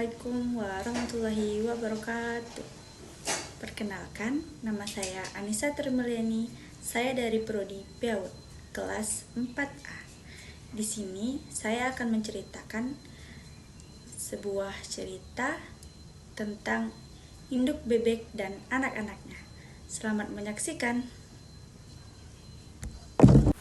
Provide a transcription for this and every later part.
Assalamualaikum warahmatullahi wabarakatuh. Perkenalkan, nama saya Anissa Trimeliani. Saya dari Prodi PAUD, kelas 4A. Di sini saya akan menceritakan sebuah cerita tentang induk bebek dan anak-anaknya. Selamat menyaksikan.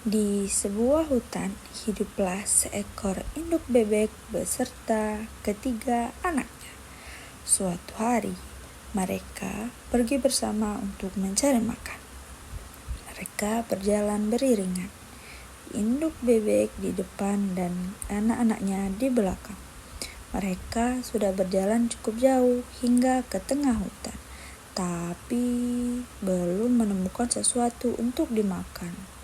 Di sebuah hutan, hiduplah seekor induk bebek beserta ketiga anaknya. Suatu hari, mereka pergi bersama untuk mencari makan. Mereka berjalan beriringan, induk bebek di depan dan anak-anaknya di belakang. Mereka sudah berjalan cukup jauh hingga ke tengah hutan, tapi belum menemukan sesuatu untuk dimakan.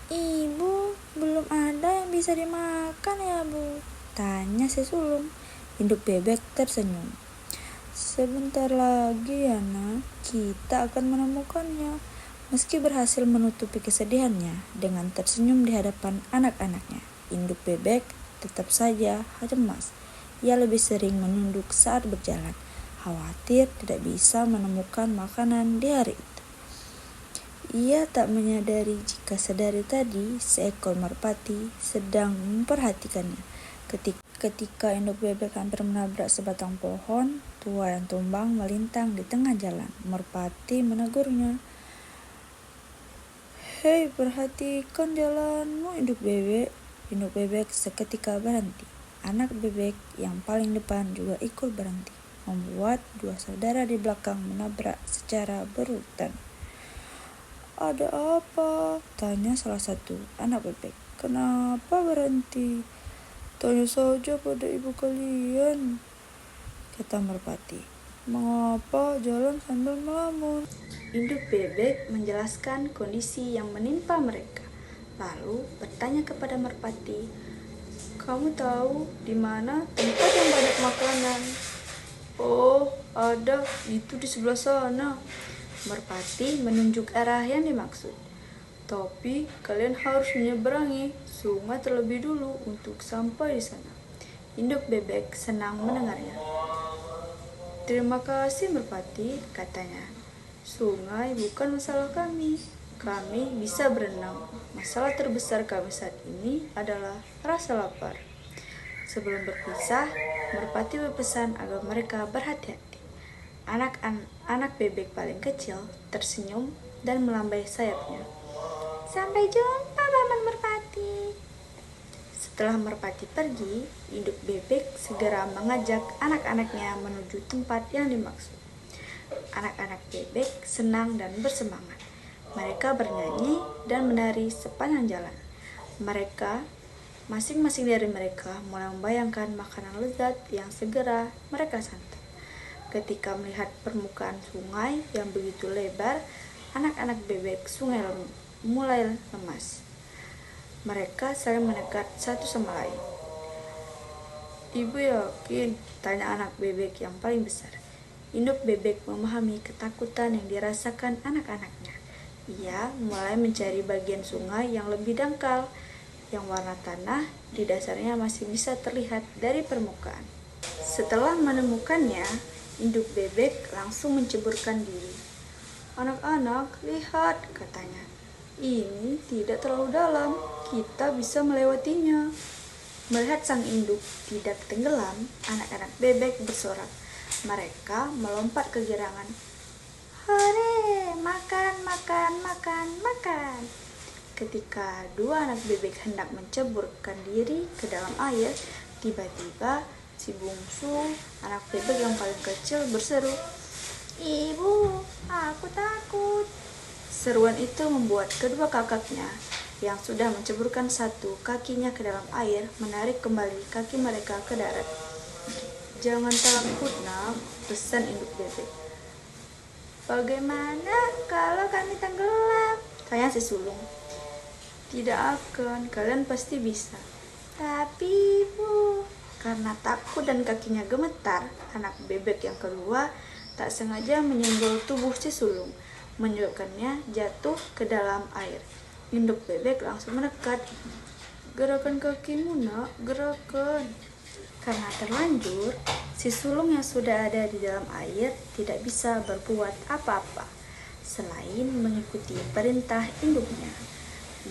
Ibu, belum ada yang bisa dimakan ya, Bu? Tanya si sulung. Induk bebek tersenyum. Sebentar lagi ya, Nak, kita akan menemukannya. Meski berhasil menutupi kesedihannya dengan tersenyum di hadapan anak-anaknya, induk bebek tetap saja cemas. Ia lebih sering menunduk saat berjalan, khawatir tidak bisa menemukan makanan di hari itu. Ia tak menyadari jika sedari tadi seekor merpati sedang memperhatikannya. Ketika induk bebek hampir menabrak sebatang pohon tua yang tumbang melintang di tengah jalan, merpati menegurnya. Hei, perhatikan jalanmu, induk bebek. Induk bebek seketika berhenti. Anak bebek yang paling depan juga ikut berhenti, membuat dua saudara di belakang menabrak secara berurutan. Ada apa? Tanya salah satu anak bebek. Kenapa berhenti? Tanya saja pada ibu kalian, kata merpati. Mengapa jalan sambil melamun? Induk bebek menjelaskan kondisi yang menimpa mereka, lalu bertanya kepada merpati, "Kamu tahu di mana tempat yang banyak makanan?" "Oh, ada, itu di sebelah sana." Merpati menunjuk arah yang dimaksud. "Tapi kalian harus menyeberangi sungai terlebih dulu untuk sampai di sana." Induk bebek senang mendengarnya. "Terima kasih merpati," katanya. "Sungai bukan masalah kami. Kami bisa berenang. Masalah terbesar kami saat ini adalah rasa lapar." Sebelum berpisah, merpati berpesan agar mereka berhati-hati. Anak bebek paling kecil tersenyum dan melambai sayapnya. "Sampai jumpa, Paman Merpati." Setelah merpati pergi, induk bebek segera mengajak anak-anaknya menuju tempat yang dimaksud. Anak-anak bebek senang dan bersemangat. Mereka bernyanyi dan menari sepanjang jalan. Masing-masing dari mereka mulai membayangkan makanan lezat yang segera mereka santap. Ketika melihat permukaan sungai yang begitu lebar, anak-anak bebek sungai mulai lemas. Mereka saling mendekat satu sama lain. "Ibu yakin?" tanya anak bebek yang paling besar. Induk bebek memahami ketakutan yang dirasakan anak-anaknya. Ia mulai mencari bagian sungai yang lebih dangkal, yang warna tanah di dasarnya masih bisa terlihat dari permukaan. Setelah menemukannya, induk bebek langsung menceburkan diri. "Anak-anak, lihat," katanya. "Ini tidak terlalu dalam. Kita bisa melewatinya." Melihat sang induk tidak tenggelam, anak-anak bebek bersorak. Mereka melompat kegirangan. "Hore, makan, makan, makan, makan." Ketika dua anak bebek hendak menceburkan diri ke dalam air, tiba-tiba si bungsu, anak bebek yang paling kecil, berseru, "Ibu, aku takut." Seruan itu membuat kedua kakaknya yang sudah menceburkan satu kakinya ke dalam air menarik kembali kaki mereka ke darat. "Jangan takut, Nak," pesan induk bebek. "Bagaimana kalau kami tenggelam?" tanya si sulung. "Tidak akan, kalian pasti bisa." "Tapi Ibu..." Karena takut dan kakinya gemetar, anak bebek yang kedua tak sengaja menyenggol tubuh si sulung, menyebabkannya jatuh ke dalam air. Induk bebek langsung mendekat. "Gerakan kakimu, Nak, gerakan." Karena terlanjur, si sulung yang sudah ada di dalam air tidak bisa berbuat apa-apa selain mengikuti perintah induknya.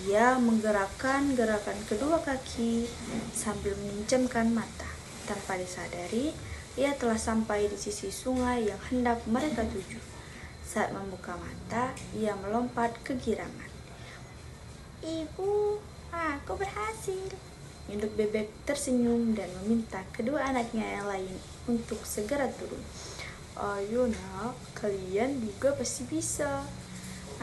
Ia menggerakkan gerakan kedua kaki sambil meminjamkan mata. Tanpa disadari, ia telah sampai di sisi sungai yang hendak mereka tuju. Saat membuka mata, ia melompat kegirangan. "Ibu, aku berhasil." Induk bebek tersenyum dan meminta kedua anaknya yang lain untuk segera turun. "Ayo nak, kalian juga pasti bisa."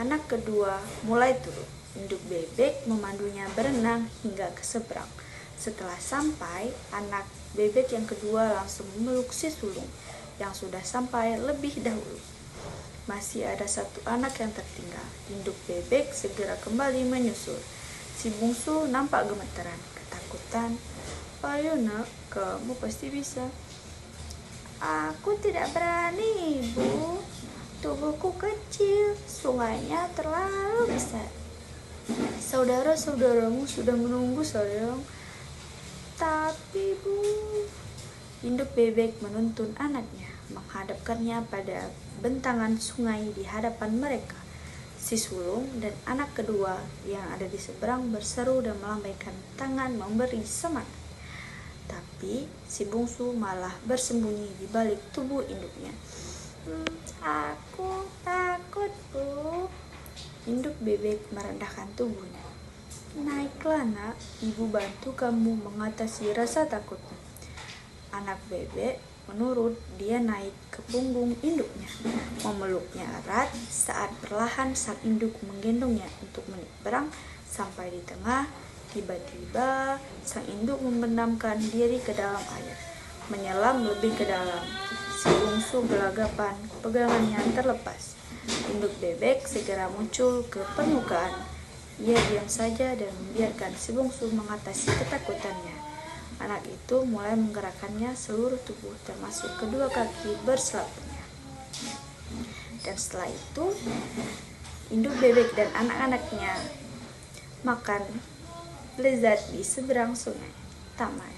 Anak kedua mulai turun. Induk bebek memandunya berenang hingga ke seberang. Setelah sampai, anak bebek yang kedua langsung memeluk si sulung yang sudah sampai lebih dahulu. Masih ada satu anak yang tertinggal. Induk bebek segera kembali menyusul. Si bungsu nampak gemeteran, ketakutan. "Ayo nak, kamu pasti bisa." "Aku tidak berani, Bu. Tubuhku kecil, sungainya terlalu besar." "Saudara-saudaramu sudah menunggu, sayang." "Tapi, Bu." Induk bebek menuntun anaknya, menghadapkannya pada bentangan sungai di hadapan mereka. Si sulung dan anak kedua yang ada di seberang berseru dan melambaikan tangan memberi semangat. Tapi si bungsu malah bersembunyi di balik tubuh induknya. "Aku takut, Bu." Induk bebek merendahkan tubuhnya. "Naiklah nak, ibu bantu kamu mengatasi rasa takutmu." Anak bebek menurut. Dia naik ke punggung induknya, memeluknya erat. Saat perlahan sang induk menggendongnya untuk menyeberang sampai di tengah, tiba-tiba sang induk membenamkan diri ke dalam air, menyelam lebih ke dalam. Si bungsu gelagapan, pegangannya terlepas. Induk bebek segera muncul ke permukaan. Ia diam saja dan membiarkan si bungsu mengatasi ketakutannya. Anak itu mulai menggerakkannya seluruh tubuh, termasuk kedua kaki berselaputnya. Dan setelah itu, induk bebek dan anak-anaknya makan lezat di seberang sungai. Tamat.